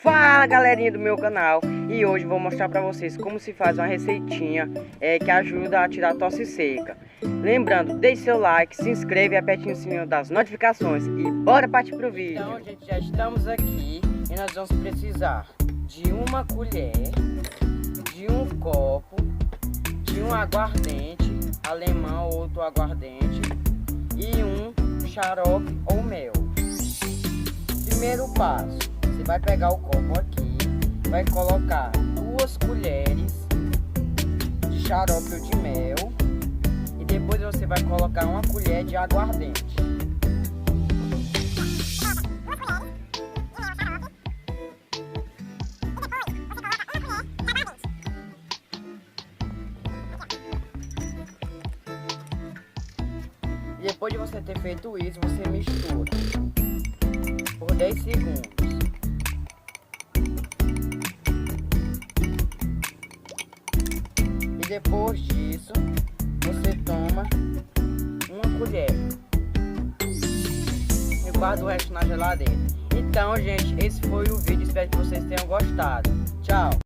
Fala galerinha do meu canal, e hoje vou mostrar pra vocês como se faz uma receitinha que ajuda a tirar tosse seca. Lembrando, deixe seu like, se inscreva e aperte o sininho das notificações e bora partir pro vídeo. Então gente, já estamos aqui e nós vamos precisar de uma colher, de um copo, de um aguardente alemão ou outro aguardente e um xarope ou mel. Primeiro passo, você vai pegar o copo aqui, vai colocar 2 colheres de xarope ou de mel e depois você vai colocar 1 colher de aguardente. E depois de você ter feito isso, você mistura por 10 segundos. E depois disso, você toma 1 colher e guarda o resto na geladeira. Então, gente, esse foi o vídeo. Espero que vocês tenham gostado. Tchau!